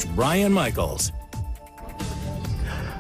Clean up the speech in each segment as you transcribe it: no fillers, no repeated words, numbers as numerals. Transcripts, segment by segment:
Brian Michaels.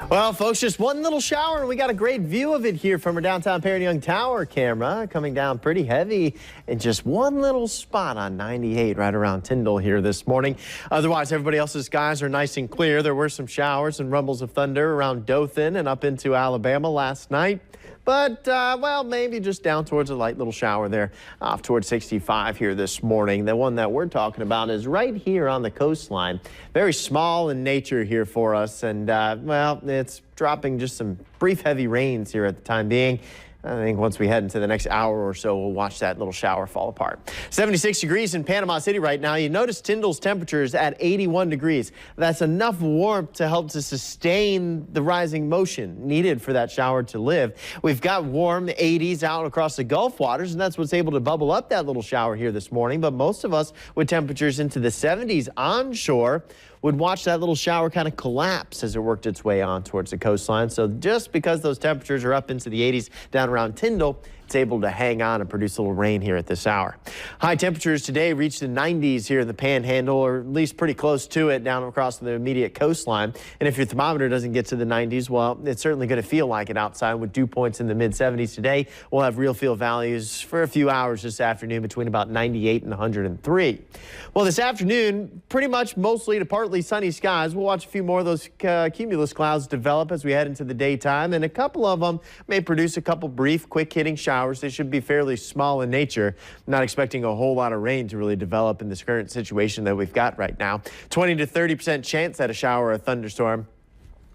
Well, folks, just one little shower, and we got a great view of it here from our downtown Perry Tower camera, coming down pretty heavy in just one little spot on 98 right around Tyndall here this morning. Otherwise, everybody else's skies are nice and clear. There were some showers and rumbles of thunder around Dothan and up into Alabama last night. But, well, maybe just down towards a light little shower there off towards 65 here this morning. The one that we're talking about is right here on the coastline. Very small in nature here for us. And, well, it's dropping just some brief heavy rains here at the time being. I think once we head into the next hour or so, we'll watch that little shower fall apart. 76 degrees in Panama City right now. You notice Tyndall's temperature is at 81 degrees. That's enough warmth to help to sustain the rising motion needed for that shower to live. We've got warm 80s out across the Gulf waters, and that's what's able to bubble up that little shower here this morning. But most of us with temperatures into the 70s onshore would watch that little shower kind of collapse as it worked its way on towards the coastline. So just because those temperatures are up into the 80s down around Tyndall, it's able to hang on and produce a little rain here at this hour. High temperatures today reached the 90s here in the Panhandle, or at least pretty close to it down across the immediate coastline. And if your thermometer doesn't get to the 90s, well, it's certainly going to feel like it outside with dew points in the mid-70s today. We'll have real feel values for a few hours this afternoon between about 98 and 103. Well, this afternoon, pretty much mostly to partly sunny skies. We'll watch a few more of those cumulus clouds develop as we head into the daytime, and a couple of them may produce a couple brief, quick-hitting showers. They should be fairly small in nature. Not expecting a whole lot of rain to really develop in this current situation that we've got right now. 20 to 30% chance at a shower or a thunderstorm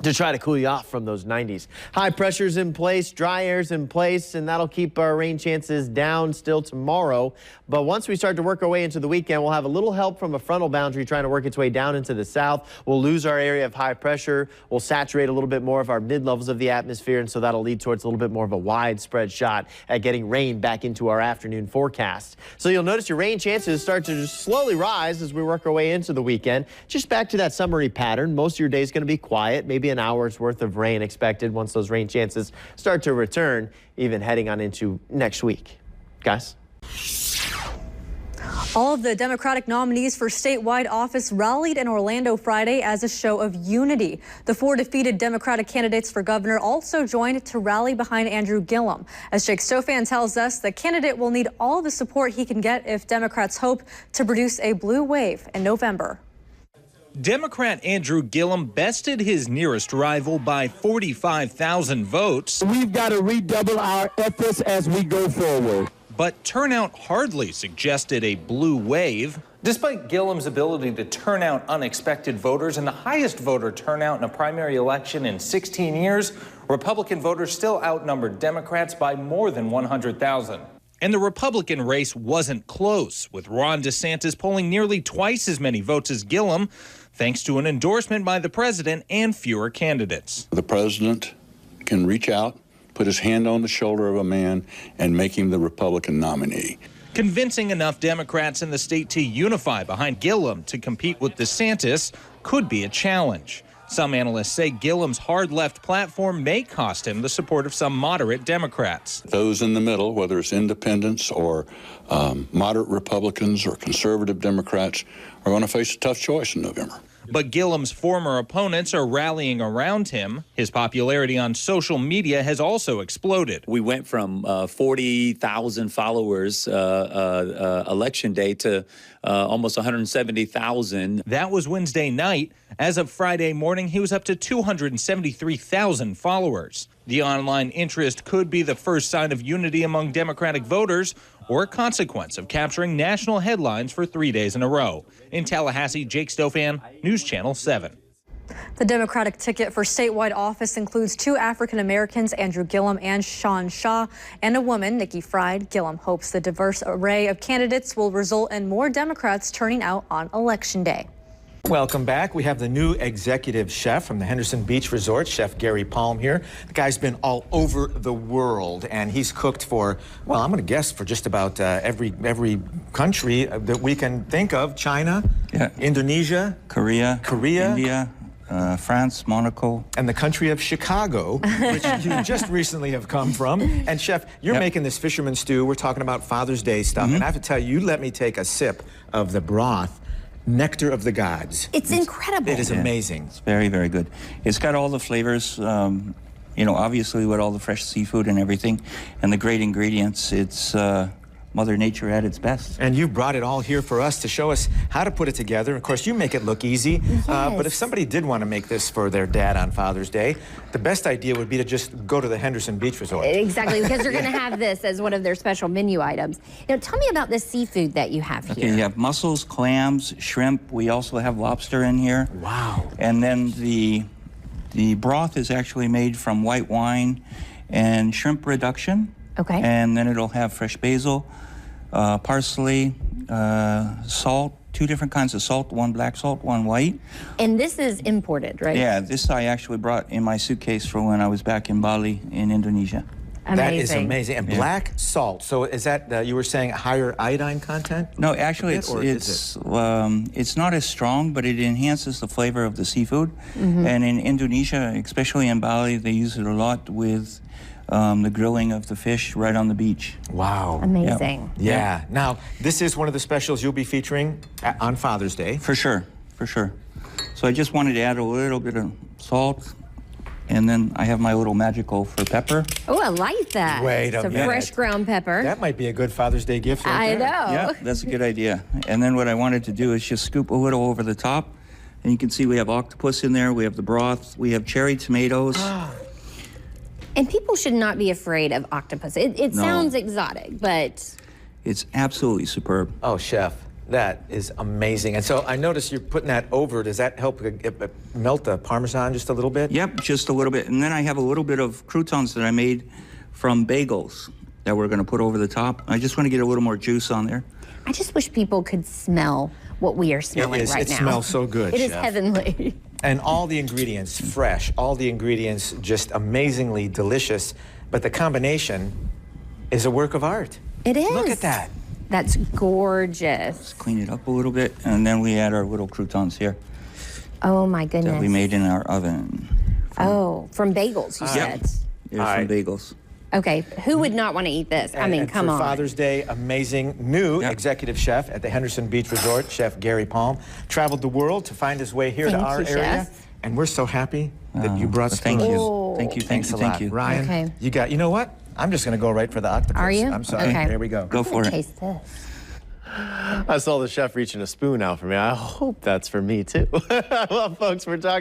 to try to cool you off from those 90s. High pressure's in place, dry air's in place, and that'll keep our rain chances down still tomorrow. But once we start to work our way into the weekend, we'll have a little help from a frontal boundary trying to work its way down into the south. We'll lose our area of high pressure. We'll saturate a little bit more of our mid-levels of the atmosphere, and so that'll lead towards a little bit more of a widespread shot at getting rain back into our afternoon forecast. So you'll notice your rain chances start to just slowly rise as we work our way into the weekend. Just back to that summery pattern. Most of your day is going to be quiet, maybe an hour's worth of rain expected once those rain chances start to return, even heading on into next week. Guys? All of the Democratic nominees for statewide office rallied in Orlando Friday as a show of unity. The 4 defeated Democratic candidates for governor also joined to rally behind Andrew Gillum. As Jake Stofan tells us, the candidate will need all the support he can get if Democrats hope to produce a blue wave in November. Democrat Andrew Gillum bested his nearest rival by 45,000 votes. We've got to redouble our efforts as we go forward. But turnout hardly suggested a blue wave. Despite Gillum's ability to turn out unexpected voters and the highest voter turnout in a primary election in 16 years, Republican voters still outnumbered Democrats by more than 100,000. And the Republican race wasn't close, with Ron DeSantis polling nearly twice as many votes as Gillum, thanks to an endorsement by the president and fewer candidates. The president can reach out, put his hand on the shoulder of a man, and make him the Republican nominee. Convincing enough Democrats in the state to unify behind Gillum to compete with DeSantis could be a challenge. Some analysts say Gillum's hard left platform may cost him the support of some moderate Democrats. Those in the middle, whether it's independents or moderate Republicans or conservative Democrats, are going to face a tough choice in November. But Gillum's former opponents are rallying around him. His popularity on social media has also exploded. We went from 40,000 followers election day to almost 170,000. That was Wednesday night. As of Friday morning, he was up to 273,000 followers. The online interest could be the first sign of unity among Democratic voters or a consequence of capturing national headlines for 3 days in a row. In Tallahassee, Jake Stofan, News Channel 7. The Democratic ticket for statewide office includes 2 African Americans, Andrew Gillum and Sean Shaw, and a woman, Nikki Fried. Gillum hopes the diverse array of candidates will result in more Democrats turning out on Election Day. Welcome back. We have the new executive chef from the Henderson Beach Resort, Chef Gary Palm here. The guy's been all over the world, and he's cooked for, well, I'm going to guess for just about every country that we can think of. China, Indonesia, Korea, India, France, Monaco. And the country of Chicago, which you just recently have come from. And Chef, you're making this fisherman stew. We're talking about Father's Day stuff. And I have to tell you, you let me take a sip of the broth. nectar of the gods. It's incredible. It is amazing. It's very, very good. It's got all the flavors, you know, obviously with all the fresh seafood and everything, and the great ingredients. It's Mother Nature at its best. And you brought it all here for us to show us how to put it together. Of course, you make it look easy. Yes. But if somebody did want to make this for their dad on Father's Day, the best idea would be to just go to the Henderson Beach Resort. Exactly, because they're going to have this as one of their special menu items. Now, tell me about the seafood that you have here. Okay, you have mussels, clams, shrimp. We also have lobster in here. Wow. And then the broth is actually made from white wine and shrimp reduction. Okay. And then it'll have fresh basil, parsley, salt, 2 different kinds of salt, one black salt, one white. And this is imported, right? Yeah, this I actually brought in my suitcase for when I was back in Bali in Indonesia. Amazing. That is amazing. And black salt. So is that, you were saying, higher iodine content? No, actually, it's not as strong, but it enhances the flavor of the seafood. And in Indonesia, especially in Bali, they use it a lot with the grilling of the fish right on the beach. Wow. Amazing. Yeah. Now, this is one of the specials you'll be featuring on Father's Day. For sure, for sure. So I just wanted to add a little bit of salt, and then I have my little magical for pepper. Oh, I like that. Wait a minute. Fresh ground pepper. That might be a good Father's Day gift right I there. know. Yeah, that's a good idea. And then what I wanted to do is just scoop a little over the top. And you can see we have octopus in there, we have the broth, we have cherry tomatoes. And people should not be afraid of octopus. It sounds exotic, but... It's absolutely superb. Oh, Chef, that is amazing. And so I noticed you're putting that over. Does that help melt the Parmesan just a little bit? Yep, just a little bit. And then I have a little bit of croutons that I made from bagels that we're going to put over the top. I just want to get a little more juice on there. I just wish people could smell what we are smelling right now. It smells so good, It is Chef. heavenly. And all the ingredients fresh, all the ingredients just amazingly delicious, but the combination is a work of art. It is. Look at that. That's gorgeous. Let's clean it up a little bit, and then we add our little croutons here Oh my goodness. that we made in our oven. From bagels, you said. They're All from right. bagels. Okay, who would not want to eat this? I mean, And come for on. Father's Day, amazing new executive chef at the Henderson Beach Resort, Chef Gary Palm, traveled the world to find his way here to Thank our you, area. Chef. And we're so happy that you brought Thank food. you. Oh. Thank you, Thanks a thank lot. you. Ryan, Okay. you know what? I'm just going to go right for the octopus. Are you? I'm sorry. Okay. There we go. Go for it. Taste this. I saw the chef reaching a spoon out for me. I hope that's for me, too. Well, folks, we're talking